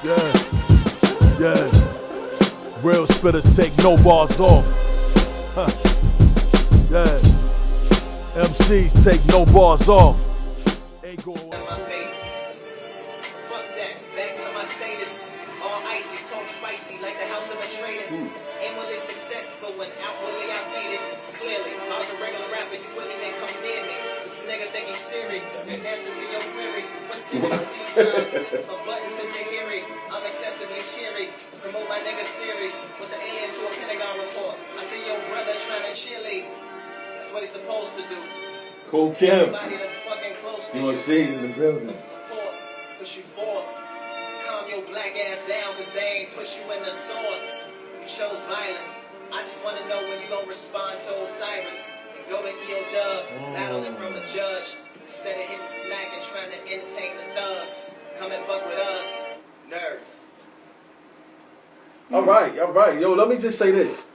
Yeah, yeah. Real spitters take no bars off. Huh. Yeah. MCs take no bars off. Ain't going Fuck that, back to my status. All icy, talk spicy like the house of a traitors. Inwardly successful when outwardly I made it. Clearly, I was a regular rapper, you wouldn't even come near me. This nigga think he's serious. An answer to your queries. What's serious speech times? A button to hear it. I'm excessively cheery. Promote my nigga's theories. Was an alien to a Pentagon report. I see your brother trying to cheerlead. That's what he's supposed to do. Cool Kim. Everybody that's fucking close to You know, she's in the building. Support, push you forth. Calm your black ass down, cause they ain't put you in the source. You chose violence. I just wanna know when you gon' respond to Osiris. And go to E.O. Dub, battling from a judge. Instead of hitting smack and trying to entertain the thugs. Come and fuck with us, nerds. All right. Yo, let me just say this.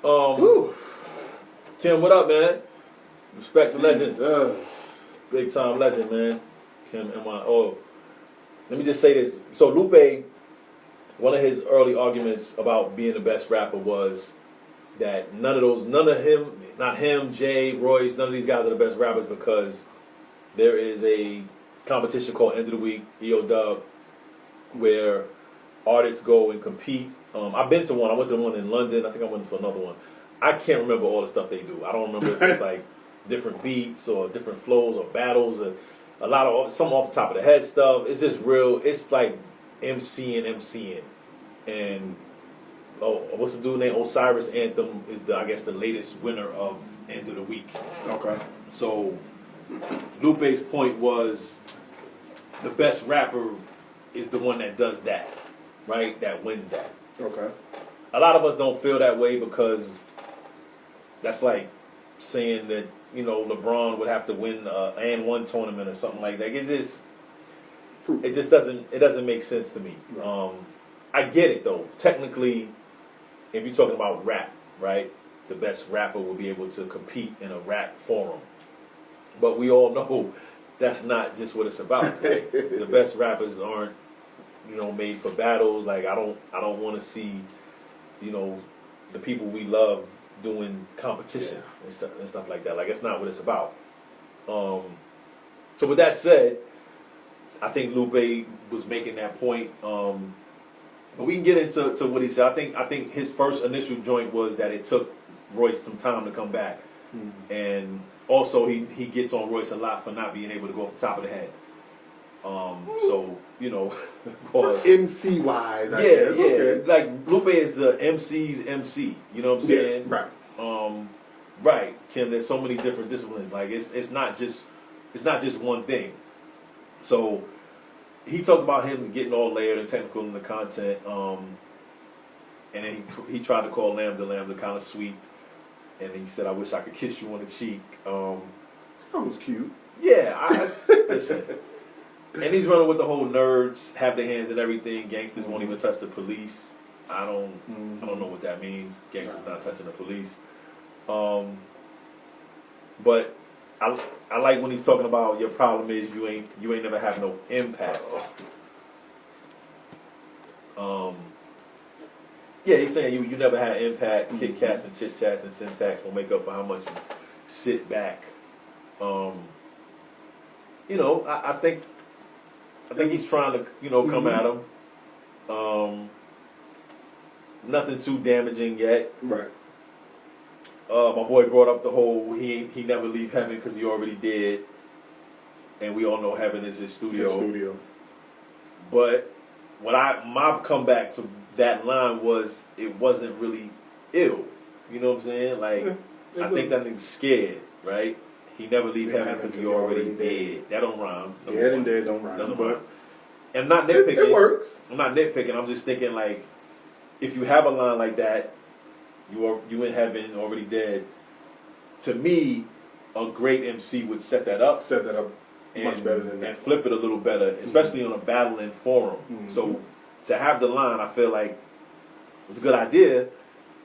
Kim, what up, man? Respect the legend. Big time legend, man. Kim M.I.O. Let me just say this. So Lupe, one of his early arguments about being the best rapper was that not him, Jay, Royce, none of these guys are the best rappers because there is a competition called End of the Week, E.O. Dub, where artists go and compete. I've been to one. I went to one in London. I think I went to another one. I can't remember all the stuff they do. I don't remember if it's like different beats or different flows or battles or a lot of some off the top of the head stuff. It's just real. It's like MCing. And what's the dude name? Osiris Anthem is I guess the latest winner of End of the Week. Okay. So Lupe's point was the best rapper is the one that does that, right? That wins that. Okay. A lot of us don't feel that way because that's like saying that, you know, LeBron would have to win an one tournament or something like that. It just doesn't make sense to me. Right. I get it though. Technically, if you're talking about rap, right, the best rapper will be able to compete in a rap forum. But we all know that's not just what it's about. Right? The best rappers aren't, you know, made for battles. Like I don't want to see, you know, the people we love doing competition and stuff like that. Like it's not what it's about. So with that said, I think Lupe was making that point. But we can get into what he said. I think his first initial joint was that it took Royce some time to come back, and also he gets on Royce a lot for not being able to go off the top of the head. So you know, MC wise, I guess. Yeah. Okay. Like Lupe is the MC's MC. You know what I'm saying? Yeah, right. Right, Kim. There's so many different disciplines. Like it's not just one thing. So he talked about him getting all layered and technical in the content. And then he tried to call Lambda kind of sweet. And he said, "I wish I could kiss you on the cheek." That was cute. Yeah, listen. And he's running with the whole nerds have their hands in everything. Gangsters won't even touch the police. I don't know what that means. Gangsters not touching the police. But I like when he's talking about your problem is you ain't never have no impact. Yeah, he's saying you never had impact. Kit Kats and chit chats and syntax will make up for how much you sit back. You know, I think he's trying to, you know, come at him. Nothing too damaging yet. Right. My boy brought up the whole he never leave heaven because he already did, and we all know heaven is his studio. But my comeback to that line was it wasn't really ill. You know what I'm saying? Like I think that nigga's scared, right? He never leave heaven because he already dead. That don't rhyme. Dead and dead don't rhyme. Doesn't rhyme. And I'm not nitpicking. It works. I'm not nitpicking. I'm just thinking like, if you have a line like that, you in heaven already dead. To me, a great MC would set that up. Much better than that. And flip it a little better, especially on a battling forum. So to have the line, I feel like it was a good idea.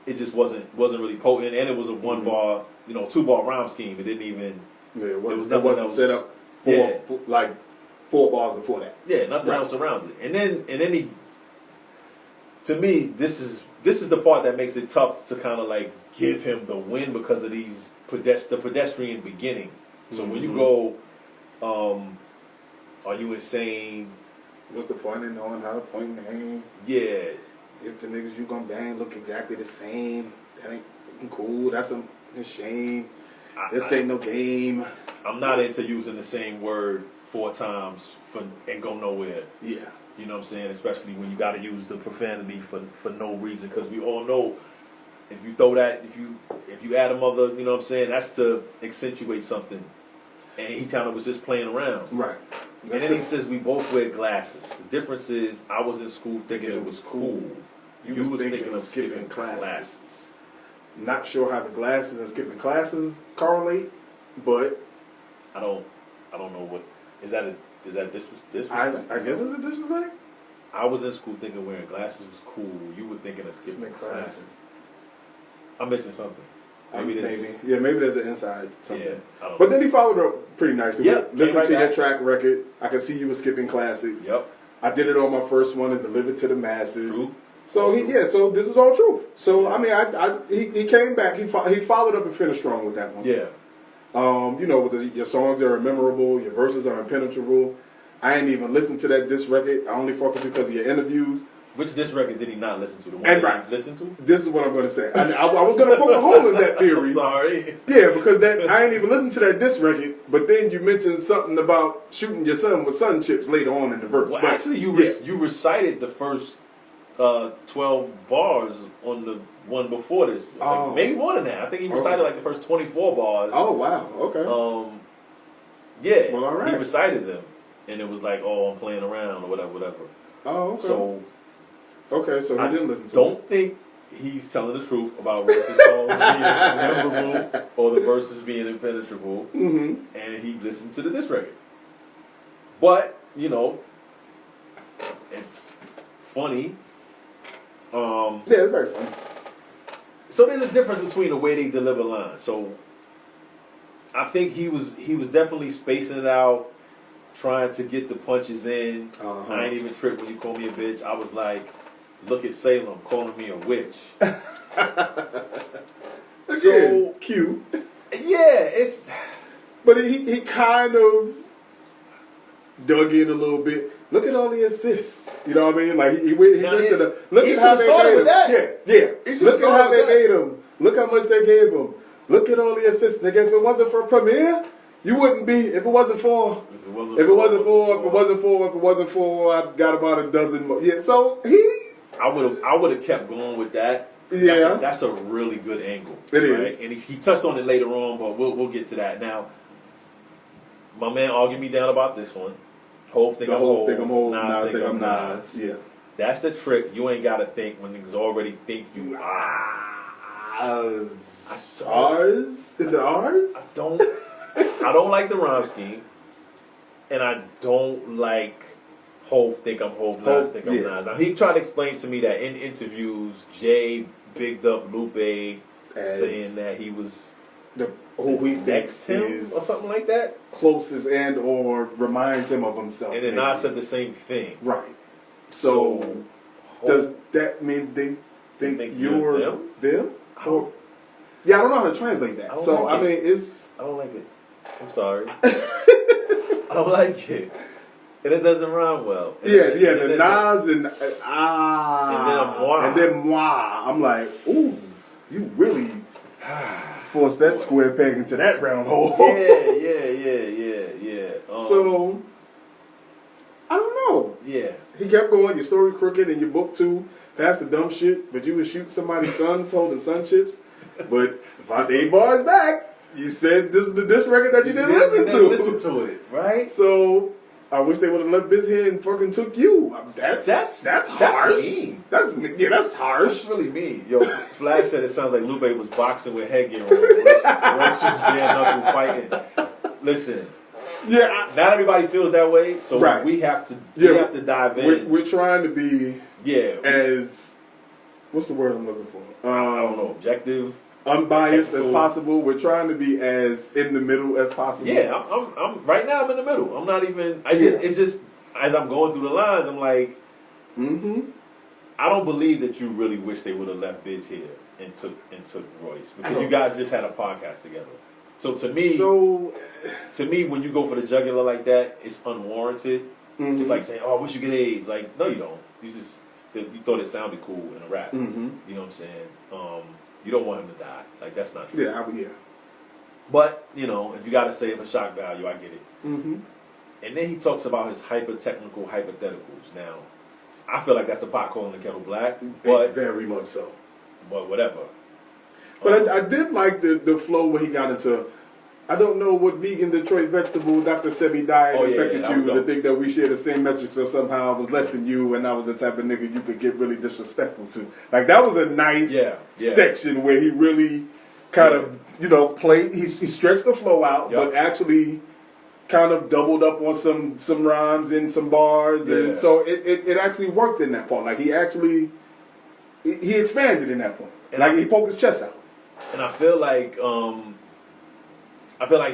It just wasn't really potent, and it was a 1 bar, 2 bar rhyme scheme. It didn't even. Yeah, it wasn't else set up for like 4 bars before that. Yeah, nothing else around it. And then to me, this is the part that makes it tough to kind of like give him the win because of these the pedestrian beginning. So when you go, are you insane? What's the point in knowing how to point and aim? Yeah. If the niggas you gonna bang look exactly the same, that ain't fucking cool. That's a shame. This ain't no game. I'm not into using the same word 4 times and go nowhere. Yeah. You know what I'm saying? Especially when you got to use the profanity for no reason, because we all know if you throw that, if you add a mother, you know what I'm saying, that's to accentuate something. And he kind of was just playing around. Right. And then he says we both wear glasses. The difference is I was in school thinking it was cool. You was thinking of skipping classes. Not sure how the glasses and skipping classes correlate, but I don't know what is that disrespect? I guess it's a disrespect. I was in school thinking wearing glasses was cool. You were thinking of skipping classes. I'm missing something. Maybe there's an inside something. Yeah, I don't but know. then he followed up pretty nicely. Yep, Listening right to your back. track record, I could see you were skipping classics. Yep. I did it on my first one and delivered to the masses. True. So so this is all truth. So I mean, he came back. He followed up and finished strong with that one. Yeah. You know, your songs are memorable. Your verses are impenetrable. I ain't even listened to that disc record. I only fuck with you because of your interviews. Which disc record did he not listen to? The one And that right. he listened to? This is what I'm going to say. I was going to poke a hole in that theory. Sorry. Yeah, because I ain't even listened to that disc record. But then you mentioned something about shooting your son with sun chips later on in the verse. Well, but, actually, you recited the first 12 bars on the one before this. Like, maybe more than that. I think he recited like the first 24 bars. Oh, wow. Okay. Yeah. Well, all right. He recited them. And it was like, oh, I'm playing around or whatever. Oh, okay. So So he didn't listen to don't think he's telling the truth about Rose's songs being memorable or the verses being impenetrable. Mm-hmm. And he listened to the disc record. But, you know, it's funny. Yeah, it's very funny. So there's a difference between the way they deliver lines. So I think he was definitely spacing it out, trying to get the punches in. I ain't even tripped when you call me a bitch. I was like, look at Salem calling me a witch. So cute. Yeah, it's. But he kind of dug in a little bit. Look at all the assists. You know what I mean? Like he went to the look he at how should've they started made with him. that. Yeah. He should've Look at how started they with made him. Look how much they gave him. Look at all the assists. Nigga, if it wasn't for Premier, you wouldn't be. If it wasn't for, I got about a dozen more. Yeah. So I would have kept going with that. Yeah. That's a really good angle. It is. And he touched on it later on, but we'll get to that. Now, my man argued me down about this one. Hov think I'm Hov, Nas think I'm Nas. Yeah. That's the trick. You ain't got to think when niggas already think you are. Ours? Is it ours? I don't like the rhyme scheme. And I don't like Hov think I'm Hov, Nas think I'm Nas. Now, he tried to explain to me that in interviews, Jay bigged up Lupe saying that he was who he next him or something like that. Closest and or reminds him of himself. And then Nas said the same thing. Right. So does that mean they think you're them? Yeah, I don't know how to translate that. So like I mean, I don't like it. I'm sorry. I don't like it. And it doesn't rhyme well. And the Nas and and then moi. I'm like, ooh, you really forced that square peg into that round hole. Yeah. So I don't know. Yeah. He kept going. Your story crooked and your book too. Past the dumb shit, but you would shoot somebody's sons holding sun chips. But 8 bars back, you said this is the disc record that you didn't listen to. Listen to it, right? So I wish they would have left Biz here and fucking took you. That's harsh. Mean. That's harsh. That's really mean. Yo, Flash said it sounds like Lupe was boxing with headgear on. Russ was bare knuckle fighting. Listen. Yeah. Not everybody feels that way, so we have to dive in. We're trying to be as what's the word I'm looking for? I don't know, objective, unbiased technical. as possible. We're trying to be as in the middle as possible. Yeah, I'm right now. I'm in the middle. I'm not even. It's just as I'm going through the lines. I'm like, I don't believe that you really wish they would have left Biz here and took Royce, because you guys just had a podcast together. So to me, when you go for the jugular like that, it's unwarranted. It's like saying, "Oh, I wish you get AIDS." Like, no, you don't. You thought it sounded cool in a rap. You know what I'm saying? You don't want him to die. Like, that's not true. Yeah. But you know, if you got to say it for shock value, I get it. And then he talks about his hyper-technical hypotheticals. Now, I feel like that's the pot calling the kettle black, but very much so. But whatever. But I did like the flow when he got into, I don't know what vegan Detroit vegetable Dr. Sebi diet affected you to think that we share the same metrics or somehow I was less than you and I was the type of nigga you could get really disrespectful to. Like, that was a nice section where he really kind of, you know, played, he stretched the flow out, but actually kind of doubled up on some rhymes and some bars. And so it actually worked in that part. Like, he expanded in that point. And like, he poked his chest out. And I feel like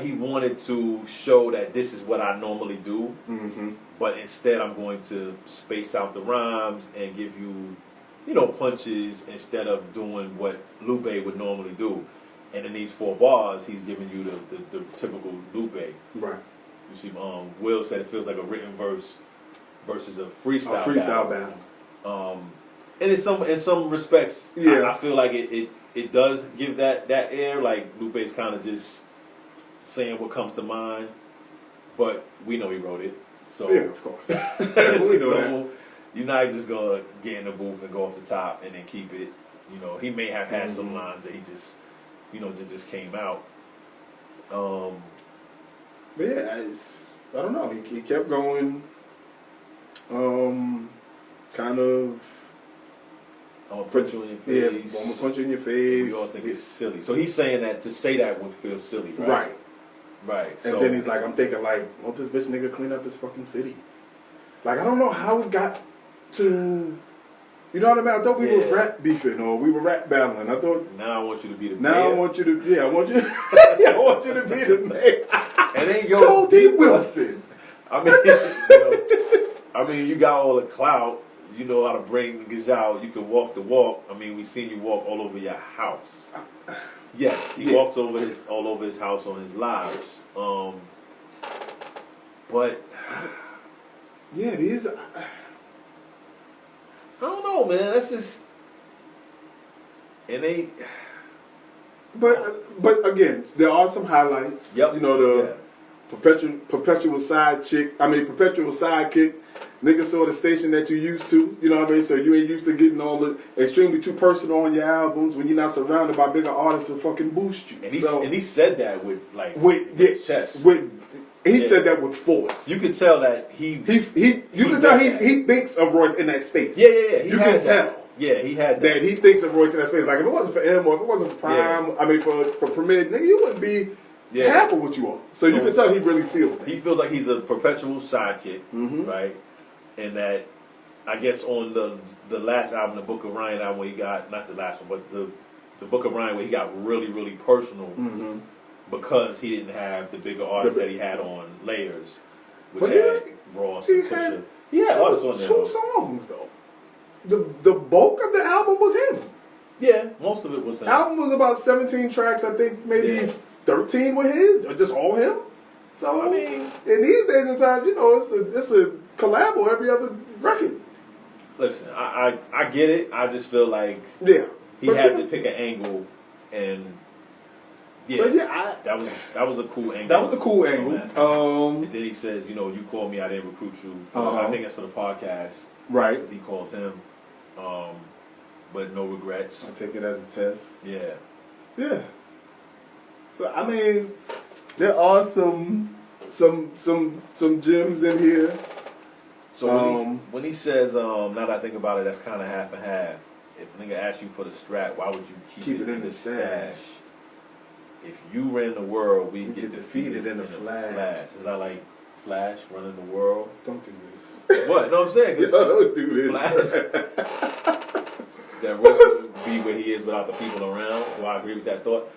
he wanted to show that this is what I normally do, but instead I'm going to space out the rhymes and give you, you know, punches instead of doing what Lupe would normally do. And in these 4 bars, he's giving you the typical Lupe. Right. You see, Will said it feels like a written verse versus a freestyle battle. And in some respects, I feel like it does give that air. Like, Lupe's kind of just saying what comes to mind, but we know he wrote it. So yeah, of course. We know that. You're not just gonna get in the booth and go off the top and then keep it. You know, he may have had some lines that he just, you know, just came out. But yeah, I don't know. He kept going. Kind of. I'm gonna punch you in your face. Yeah, I'm gonna punch you in your face. We all think it's silly. So he's saying that to say that would feel silly, right? Right. And so, then he's like, I'm thinking like, won't this bitch nigga clean up his fucking city? Like, I don't know how we got to, you know what I mean? I thought we were rap beefing or we were rap battling. I thought. Now I want you to be the mayor. mayor. I want you to, I want you to be the mayor. And then go D. Wilson. I mean, you got all the clout. You know how to bring niggas out. You can walk the walk. I mean, we seen you walk all over your house. Yes, he walks all over his house on his lives. But yeah, these. I don't know, man. That's just, and they. But again, there are some highlights. Yep. You know, the perpetual sidekick. Nigga saw the station that you used to, you know what I mean? So you ain't used to getting all the extremely too personal on your albums when you're not surrounded by bigger artists who fucking boost you. And he said that with his chest. He said that with force. You could tell that he thinks of Royce in that space. Yeah. You can tell. Yeah, he had that he thinks of Royce in that space. Like, if it wasn't for him or if it wasn't for Prime, I mean for Premier, nigga, you wouldn't be half of what you are. So you can tell he really feels that. He feels like he's a perpetual sidekick, right? And that, I guess on the last album, the Book of Ryan album, where he got, not the last one, but the Book of Ryan, where he got really, really personal because he didn't have the bigger artists that he had on Layers, which had Ross and Pusha. He had artists on there. 2 songs, though. The bulk of the album was him. Yeah, most of it was him. The album was about 17 tracks, I think maybe 13 were his, or just all him. So, I mean, in these days and times, you know, it's a collab on every other record. Listen, I get it. I just feel like he had to pick an angle, and that was a cool angle. That was a cool angle. And then he says, you know, you called me, I didn't recruit you. I think that's for the podcast, right? Because he called him, but no regrets. I take it as a test. Yeah. So I mean, there are some gems in here. So when he says, now that I think about it, that's kind of half and half. If a nigga asks you for the strap, why would you keep it in the stash? If you ran the world, we get defeated in the flash. Is that like Flash running the world? Don't do this. What? No, I'm saying. Don't do this. Flash. That Royce would be where he is without the people around. Do I agree with that thought?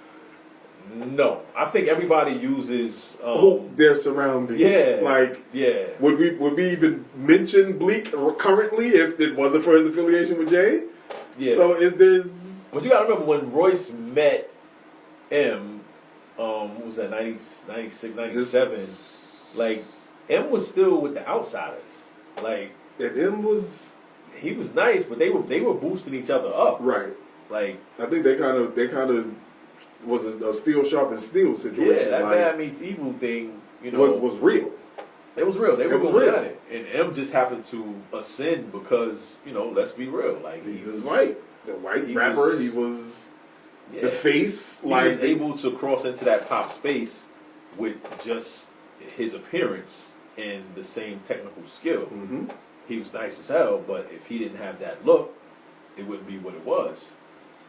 No, I think everybody uses their surroundings. Yeah, like Would we even mention Bleak currently if it wasn't for his affiliation with Jay? Yeah. So there's. But you got to remember when Royce met M. What was that? 96, 97. Like M was still with the Outsiders. Like and M was. He was nice, but they were boosting each other up. Right. Like I think they kind of was a steel sharpens steel situation. Yeah, that like, bad meets evil thing, you know, was real. It was real. They were was going real. at it, and M just happened to ascend because, you know, let's be real, like he was white, the white rapper. He was the face. He like was able to cross into that pop space with just his appearance and the same technical skill. Mm-hmm. He was nice as hell, but if he didn't have that look, it wouldn't be what it was.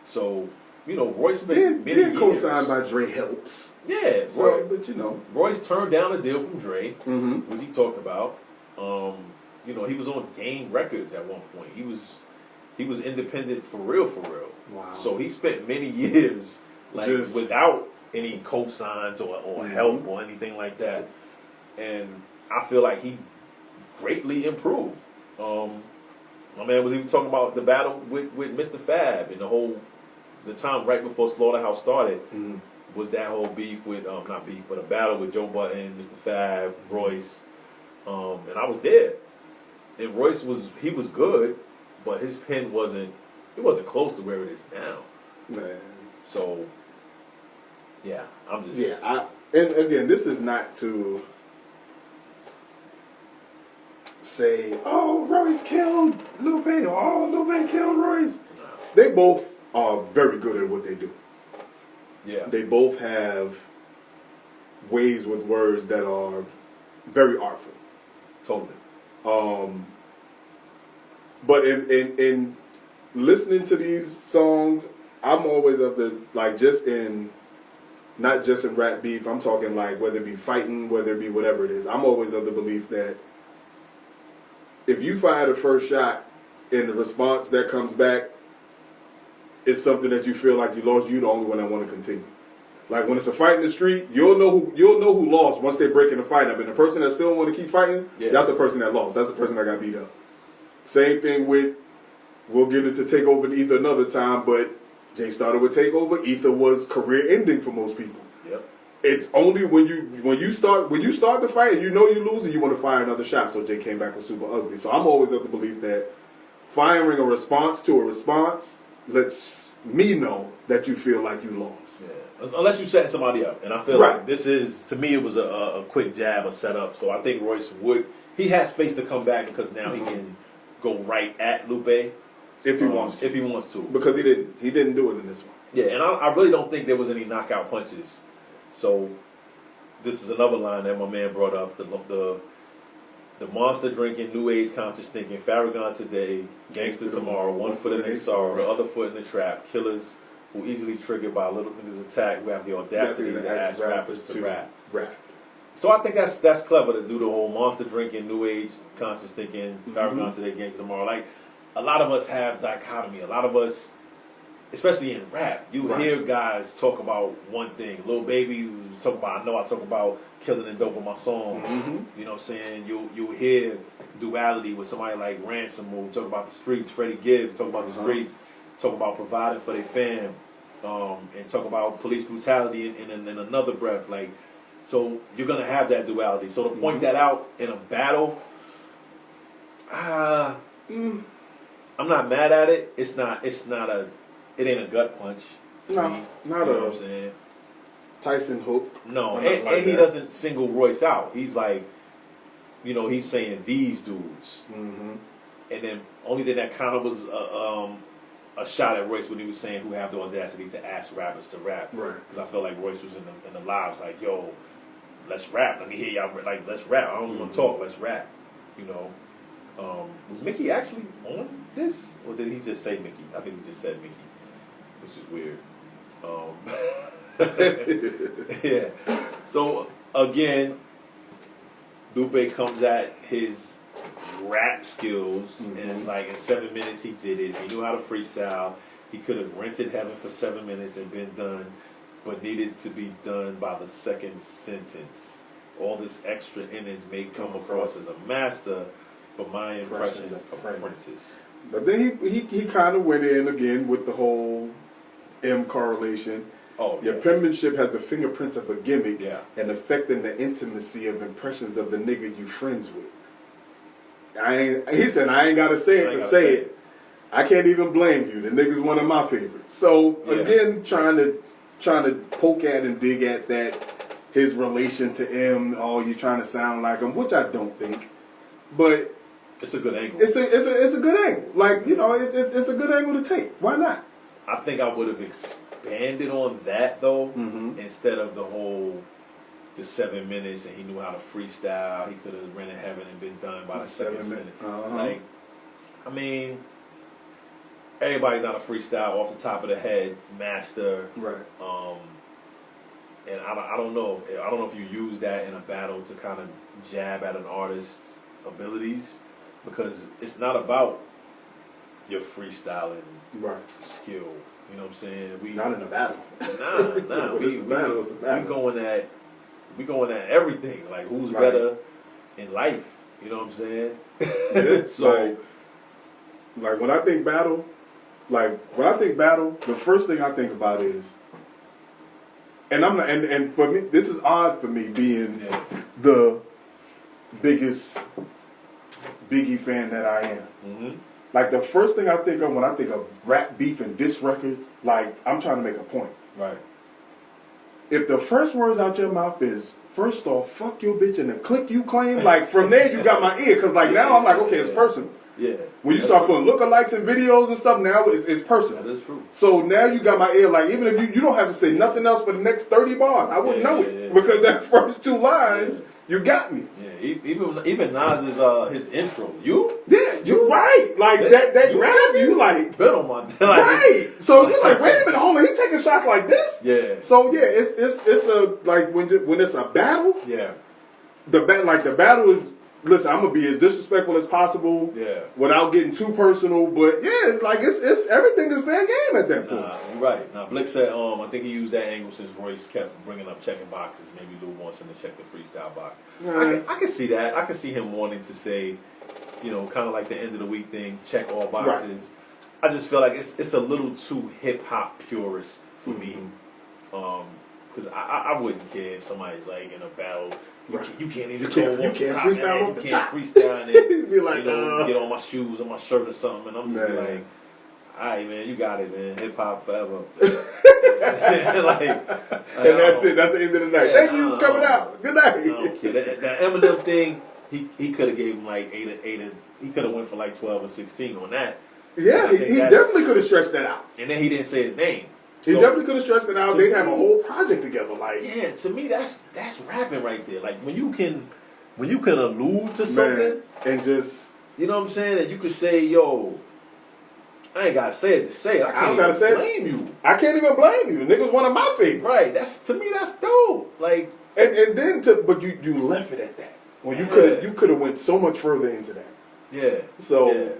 So, you know, Royce spent many years. co-signed by Dre helps. Yeah, so but you know, Royce turned down a deal from Dre, mm-hmm. which he talked about. You know, he was on Game Records at one point. He was independent for real. Wow. So he spent many years without any cosigns or mm-hmm. help or anything like that. And I feel like he greatly improved. My man was even talking about the battle with Mr. Fab and the time right before Slaughterhouse started mm-hmm. was that whole beef with not beef, but a battle with Joe Budden, Mr. Fab, Royce, and I was there. And Royce was good, but his pen wasn't close to where it is now. Man. So yeah, I'm just and again, this is not to say, oh, Royce killed Lupe, or oh, Lupe killed Royce. No. They both are very good at what they do. Yeah. They both have ways with words that are very artful. Totally. But in listening to these songs, I'm always of the, like, not just in rap beef, I'm talking like whether it be fighting, whether it be whatever it is, I'm always of the belief that if you fire the first shot and the response that comes back is something that you feel like you lost, you're the only one that want to continue. Like when it's a fight in the street, you'll know who lost once they break in the fight up. And the person that still want to keep fighting, that's the person that lost. That's the person that got beat up. Same thing with, we'll get into Takeover and Ether another time, but Jay started with Takeover. Ether was career ending for most people. Yep. It's only when you start the fight and you know you lose and you want to fire another shot. So Jay came back with Super Ugly. So I'm always of the belief that firing a response to a response lets me know that you feel like you lost. Yeah. Unless you set somebody up. And I feel like this is, to me, it was a quick jab, a setup. So I think Royce he has space to come back because now he can go right at Lupe. If he wants to. If he wants to. Because he didn't do it in this one. Yeah, and I really don't think there was any knockout punches. So this is another line that my man brought up. The monster drinking, new age conscious thinking, Farragon today, gangster tomorrow, one foot in their sorrow, the other foot in the trap, killers who easily triggered by a little nigga's attack, who have the audacity to ask rappers to rap. So I think that's clever to do the whole monster drinking, new age conscious thinking, Farragon today, gangster tomorrow. Like, a lot of us have dichotomy. A lot of us, especially in rap, you hear guys talk about one thing. Lil Baby was talking about, I talk about killing and dope on my songs. You know what I'm saying? You'll hear duality with somebody like Ransom who talk about the streets. Freddie Gibbs talk about the streets, talk about providing for their fam, and talk about police brutality in another breath. Like, so you're gonna have that duality. So to point that out in a battle, I'm not mad at it. It ain't a gut punch to me. Not you know what I'm saying? Tyson Hook. No, and he doesn't single Royce out. He's like, you know, he's saying these dudes. And then only thing that kind of was a shot at Royce when he was saying who have the audacity to ask rappers to rap. Right. Because I felt like Royce was in the lives like, yo, let's rap. Let me hear y'all, like, let's rap. I don't want to talk, let's rap. You know. Was Mickey actually on this? Or did he just say Mickey? I think he just said Mickey, which is weird. Yeah. So, again, Lupe comes at his rap skills, and it's like in 7 minutes he did it. He knew how to freestyle. He could have rented heaven for 7 minutes and been done. but needed to be done by the second sentence. All this extra innings may come across as a master, but my impressions apprentice. But then he kind of went in again with the whole M correlation. Oh, your penmanship has the fingerprints of a gimmick and affecting the intimacy of impressions of the nigga you friends with. He said, I ain't got to say it to say it. I can't even blame you. The nigga's one of my favorites. So, again, trying to poke at and dig at that, his relation to M, you trying to sound like him, which I don't think. But it's a good angle. It's a good angle. Like, it's a good angle to take. Why not? I think I would have expanded on that, though, instead of the whole just 7 minutes and he knew how to freestyle. He could have rented heaven and been done by the second minute. Like, I mean, everybody's not a freestyle off the top of the head master. Right. And I don't know. I don't know if you use that in a battle to kind of jab at an artist's abilities, because it's not about your freestyling skill. You know what I'm saying? Not in a battle. Nah. We going at everything. Like, who's better in life? You know what I'm saying? So, like when I think battle, the first thing I think about is, and I'm not, and for me, this is odd for me being the biggest Biggie fan that I am. Mm-hmm. Like, the first thing I think of when I think of rap beef and diss records, like, I'm trying to make a point. Right. If the first words out your mouth is, first off, fuck your bitch and the click you claim, like, from there you got my ear. Because, like, now I'm like, okay, it's personal. Yeah. When you start putting lookalikes in videos and stuff, now it's personal. That is true. So now you got my ear. Like, even if you don't have to say nothing else for the next 30 bars, I wouldn't know it. Because that first 2 lines, you got me. Yeah, even Nas's his intro. You right. Like, that grab you, like, bet on my right. So you're like, wait a minute, hold on, he taking shots like this? Yeah. So yeah, it's a, like, when it's a battle. Yeah. The battle is, listen, I'm gonna be as disrespectful as possible. Yeah. Without getting too personal, but yeah, like it's everything is fair game at that point. You're right. Now Blick said, I think he used that angle since Royce kept bringing up checking boxes. Maybe Lou wants him to check the freestyle box. I can see that. I can see him wanting to say, kind of like the end of the week thing, check all boxes. Right. I just feel like it's a little too hip hop purist for me. Because I wouldn't care if somebody's like in a battle. You can't even go off the top. Freestyle off the top. Freestyle and be like, get on my shoes or my shirt or something, and I'm just like, all right, man, you got it, man. Hip hop forever. And that's it. That's the end of the night. Yeah, thank you for coming out. Good night. I don't care. That Eminem thing, he could have gave him like 8. He could have went for like 12 or 16 on that. Yeah, he definitely could have stretched that out. And then he didn't say his name. He definitely could have stretched it out. They'd have a whole project together. Like, yeah, to me that's rapping right there. Like when you can allude to something and just, you know what I'm saying, that you could say, yo, I ain't gotta say it to say it. I can't even blame you. I can't even blame you. The nigga's one of my favorites. Right. To me that's dope. Like, and then but you left it at that. When you could have went so much further into that. Yeah. So. Yeah.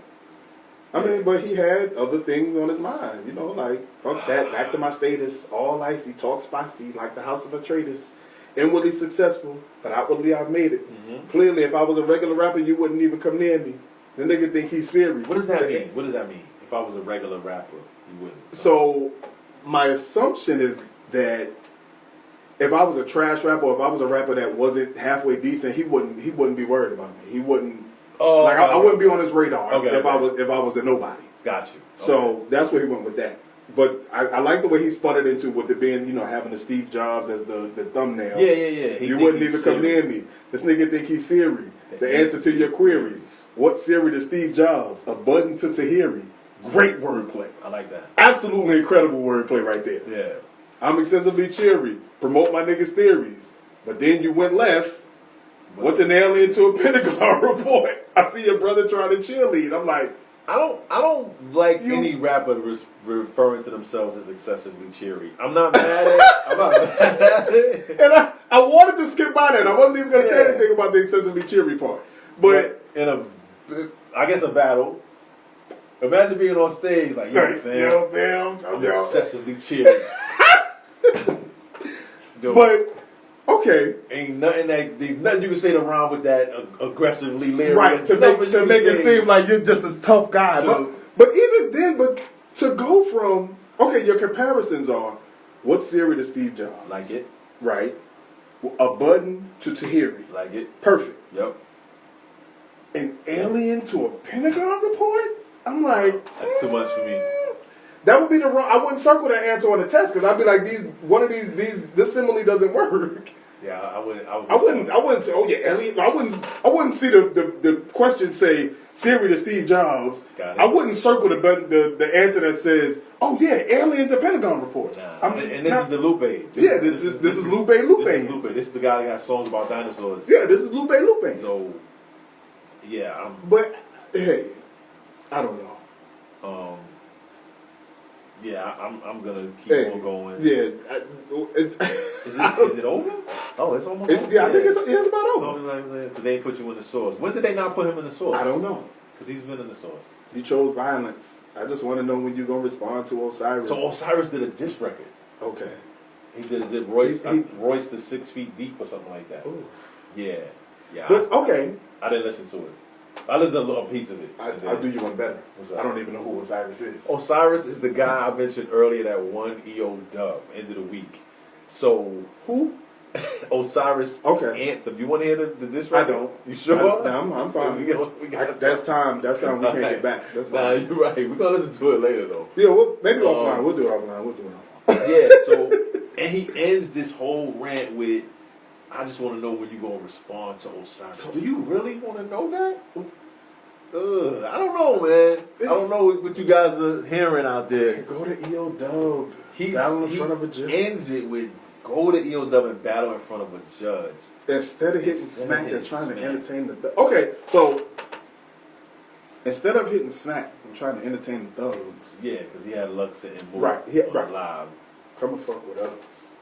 I mean, but he had other things on his mind, like, fuck that, back to my status, all icy, talk spicy, like the house of a trader's, inwardly successful, but outwardly I've made it. Mm-hmm. Clearly, if I was a regular rapper, you wouldn't even come near me. The nigga think he's serious. What does that mean? What does that mean? If I was a regular rapper, you wouldn't. So, my assumption is that if I was a trash rapper, or if I was a rapper that wasn't halfway decent, he wouldn't be worried about me. He wouldn't. Oh, I wouldn't be on his radar if I was a nobody. Got you. Okay. So that's where he went with that. But I like the way he spun it into with it being, having the Steve Jobs as the thumbnail. Yeah. You wouldn't even come near me. This nigga think he's Siri. The answer to your queries. What Siri to Steve Jobs? A button to Tahiri. Great wordplay. I like that. Absolutely incredible wordplay right there. Yeah. I'm excessively cheery. Promote my niggas' theories. But then you went left. What's an alien to a Pentagon report? I see your brother trying to cheerlead. I'm like, I don't like any rapper referring to themselves as excessively cheery. I'm not mad at it. And I wanted to skip by that. I wasn't even going to say anything about the excessively cheery part. But in a battle, imagine being on stage like, yo, fam, I'm excessively cheery. But okay, ain't nothing there's nothing you can say to Ron with that aggressively lyric. Right, to make it seem like you're just a tough guy. But even then, to go from, okay, your comparisons are, what's Siri to Steve Jobs? Like it. Right. A button to Tahiri. Like it. Perfect. Yep. An alien to a Pentagon report? I'm like, that's too much for me. That would be the wrong. I wouldn't circle that answer on the test because I'd be like, this simile doesn't work. Yeah, I wouldn't say, oh yeah, alien. I wouldn't see the question say Siri to Steve Jobs. Got it. I wouldn't circle the answer that says, oh yeah, alien to Pentagon report. Nah. And this is the Lupe. This is Lupe. This is Lupe. This is the guy that got songs about dinosaurs. Yeah, this is Lupe. So, yeah, But hey, I don't know. Yeah, I'm gonna keep on going. Yeah, is it over? Oh, it's almost over. Yeah, I think it's about over. Because they put you in the source. When did they not put him in the source? I don't know. Because he's been in the source. He chose violence. I just want to know when you're gonna respond to Osiris. So Osiris did a diss record. Okay. He did Royce the 6 feet deep or something like that. Ooh. Yeah. But okay. I didn't listen to it. I listened to a piece of it. I'll do you one better. I don't even know who Osiris is. Osiris is the guy I mentioned earlier that won EO Dub, end of the week. So who? Osiris Anthem. You want to hear the diss I record? don't. You sure? I'm fine. we got that's time. That's time we can't get back. That's fine. Nah, you're right. We're gonna listen to it later though. Yeah, maybe offline. We'll do it offline. Yeah. So, and he ends this whole rant with, "I just want to know when you gonna respond to Osiris." Do you really want to know that? I don't know, man. I don't know what you guys are hearing out there. Go to EO Dub. Battle in front of a judge. Ends it with go to EO Dub and battle in front of a judge. Instead of hitting smack, they're trying to entertain the okay. So instead of hitting smack, I'm trying to entertain the thugs. Yeah, because he had Lux and Moore live. Come and fuck with us,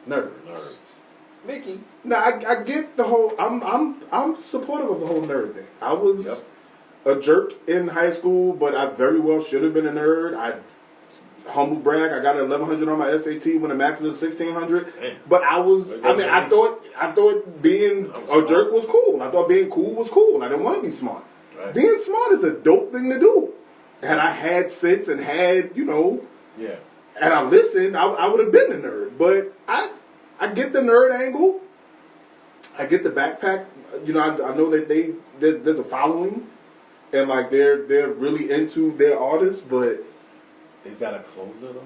nerds. Mickey. Now I get the whole. I'm supportive of the whole nerd thing. I was a jerk in high school, but I very well should have been a nerd. I humble brag. I got an 1100 on my SAT when the max is 1600. But I was. I thought being a jerk was cool. I thought being cool was cool. I didn't want to be smart. Right. Being smart is the dope thing to do. And I had sense and had and I listened, I would have been the nerd. But I get the nerd angle. I get the backpack. I know that there's a following, and like they're really into their artists, but is that a closer though?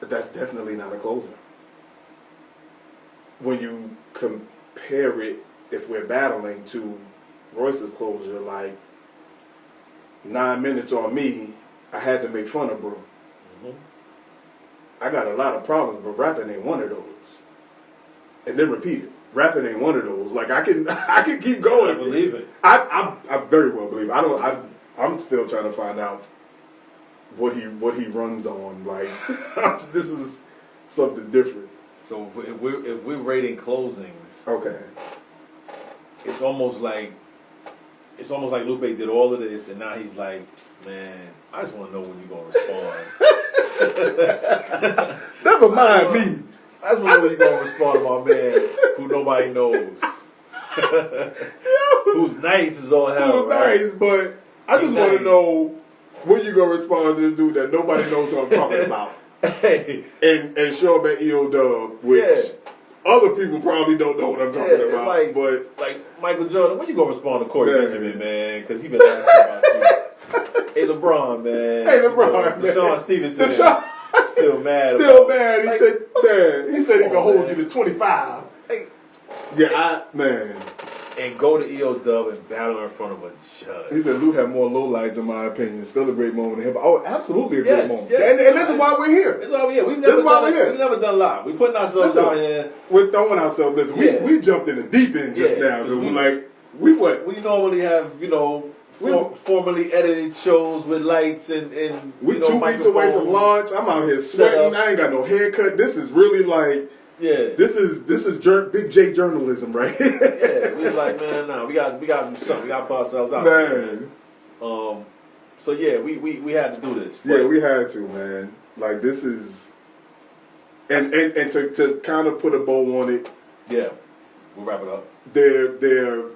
That's definitely not a closer. When you compare it, if we're battling to Royce's closure, like 9 minutes on me, I had to make fun of bro. I got a lot of problems, but rapping ain't one of those. And then repeat it. Rapping ain't one of those. Like I can keep going. I believe it. I very well believe it. I'm still trying to find out what he runs on. Like this is something different. So if we're rating closings, okay, it's almost like Lupe did all of this, and now he's like, man, I just want to know when you're gonna respond. Never mind me. I just want to know when you're gonna respond to my man who nobody knows, who's nice as all hell. Who's nice, but I just want to know when you're gonna respond to the dude that nobody knows what I'm talking about. Hey. And show up at EO Dub, which other people probably don't know what I'm talking about. But like Michael Jordan, when you gonna respond to Corey Benjamin, man? Because he been asking about you. Hey LeBron, man. Hey LeBron, man. Deshaun Stevenson. Still mad. Still mad. He said he can hold you to 25. Hey. Yeah, man. And go to EO Dub and battle in front of a judge. He said Luke had more lowlights in my opinion. Still a great moment in hip hop. Oh, absolutely a great moment. Yes, and this is why we're here. This is why we're here. We've never done live. We're putting ourselves out here. We're throwing ourselves. We jumped in the deep end just now. We normally have, formally edited shows with lights and we 2 weeks away from launch. I'm out here sweating. I ain't got no haircut. This is really like This is Big J journalism, right? Yeah, we was like, man, we got to do something. We got to put ourselves out. Man. So yeah, we had to do this. Yeah, we had to, man. Like this is And to kind of put a bow on it, yeah, we'll wrap it up. There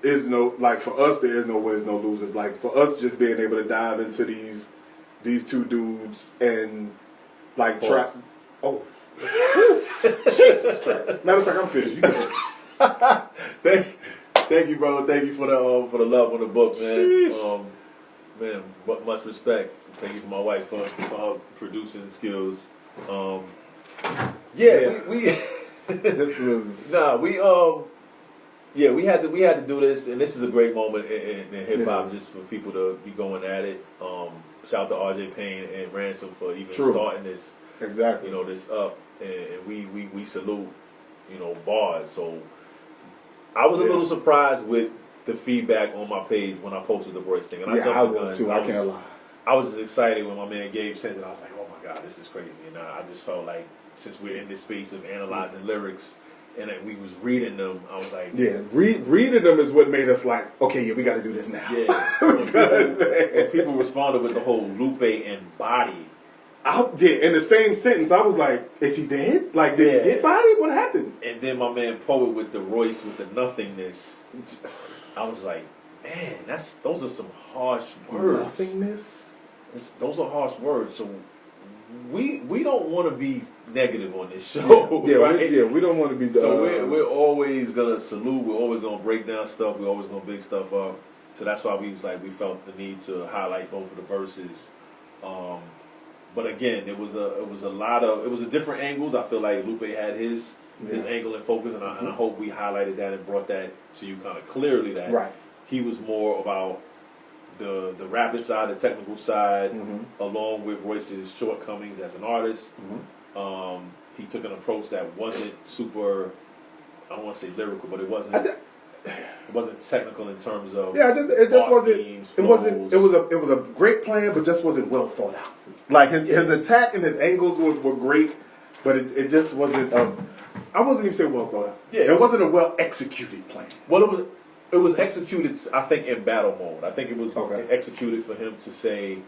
is no, like, for us, there is no winners, no losers. Like, for us, just being able to dive into these two dudes and like try. Oh, Jesus Christ! Matter of fact, I'm finished. You go. Thank you, bro. Thank you for the love on the book, man. Man, much respect. Thank you for my wife for her producing skills. Yeah, we this was we had to do this, and this is a great moment in hip hop, just for people to be going at it. Shout out to RJ Payne and Ransom for even starting this. Exactly. You know, this up, and we salute, you know, bars. So I was a little surprised with the feedback on my page when I posted the Royce thing, and I was too. I can't lie. I was as excited when my man Gabe sent it. I was like, oh my God, this is crazy. And I just felt like, since we're in this space of analyzing lyrics and that we was reading them, I was like... Yeah, reading them is what made us like, okay, yeah, we got to do this now. Yeah. So when people responded with the whole Lupe and body... in the same sentence, I was like, is he dead? Like, did he get body? What happened? And then my man Poet with the Royce with the nothingness, I was like, man, those are some harsh words. Nothingness? Those are harsh words. So we don't want to be negative on this show. Right? We don't want to be. So we're always gonna salute. We're always gonna break down stuff. We're always gonna big stuff up. So that's why we felt the need to highlight both of the verses. But again, it was a different angles. I feel like Lupe had his angle and focus, and I hope we highlighted that and brought that to you kind of clearly, that he was more about the rapping side, the technical side, along with Royce's shortcomings as an artist. He took an approach that wasn't super, I don't want to say lyrical, but it wasn't technical in terms of it just wasn't. It was a great plan, but just wasn't well thought out. Like his attack and his angles were great, but it just wasn't. I wasn't even saying well thought out. Yeah, it wasn't a well executed plan. Well, it was executed, I think, in battle mode. I think it was executed for him to say,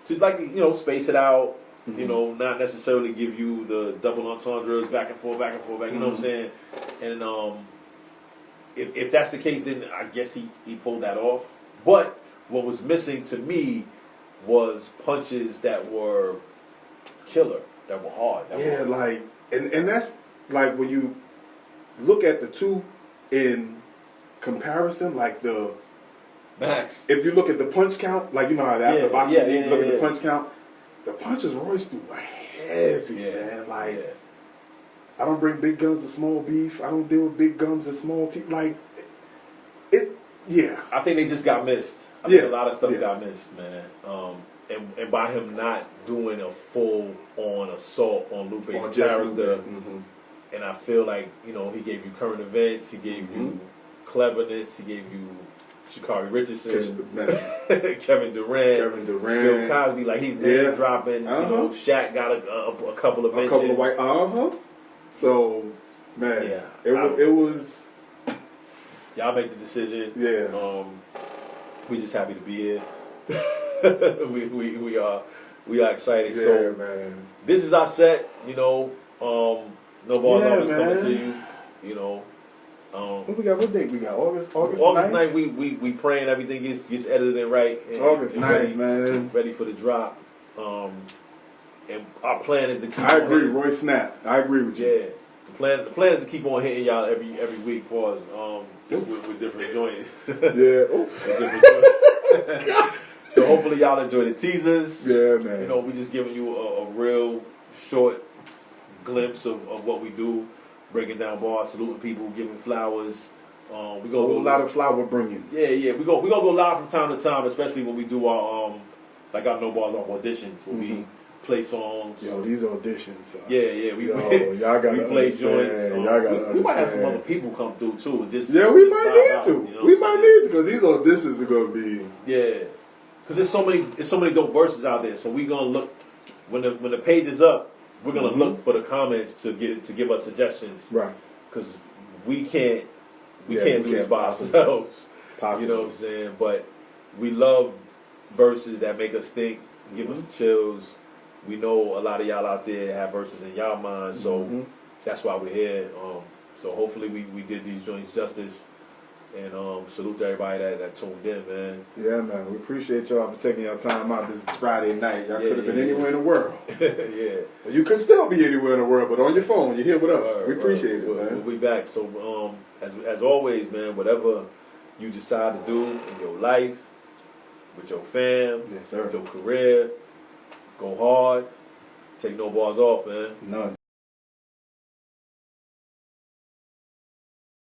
space it out. You know, not necessarily give you the double entendres back and forth. You know what I'm saying? And if that's the case, then I guess he pulled that off. But what was missing to me was punches that were killer, that were hard. And that's like when you look at the two in comparison, like the Max. If you look at the punch count, like you know how after boxing you look at the punch count, the punches Royce threw were heavy, man. Like I don't bring big guns to small beef. I don't deal with big guns and small teeth. Like it. Yeah, I think they just got missed. I think a lot of stuff got missed, man. And by him not doing a full-on assault on Lupe's character, and I feel like, you know, he gave you current events, he gave you cleverness, he gave you Sha'Carri Richardson, Kevin Durant, Bill Cosby, like he's name dropping. You know, Shaq got a couple of mentions. A couple of white. So, man, it was. Y'all make the decision. Yeah. We just happy to be here. we are excited. Yeah, so man. This is our set. You know, no ball is coming to you. You know. What we got? What date we got? August 9th. We praying everything gets edited and right. And, August 9th, man. Ready for the drop. And our plan is to keep. I agree, Roy Snap. I agree with you. Yeah. The plan is to keep on hitting y'all every week. Pause. Just with different joints. So hopefully y'all enjoy the teasers. Yeah, man. You know, we just giving you a real short glimpse of what we do, breaking down bars, saluting people, giving flowers. We go a lot of flower bringing. Yeah. We gonna go live from time to time, especially when we do our like our No Bars Off auditions, when we play songs. Yo, these auditions. Y'all gotta play joints. Y'all gotta understand. We might have some other people come through too. And just we might need to. You know we might need to, because these auditions are gonna be. Yeah, because there's so many dope verses out there. So we gonna look when the page is up. We're gonna look for the comments to give us suggestions. Right. Because we can't do this by ourselves. You know what I'm saying? But we love verses that make us think, give us chills. we know a lot of y'all out there have verses in y'all mind, so that's why we're here. So hopefully we did these joints justice. And salute to everybody that tuned in, man. Yeah, man. We appreciate y'all for taking your time out this Friday night. Y'all could have been anywhere in the world. Yeah. Well, you could still be anywhere in the world, but on your phone, you're here with us. We appreciate it, man. We'll be back. So, as always, man, whatever you decide to do in your life, with your fam, yes, sir, with your career, go hard. Take no bars off, man. None.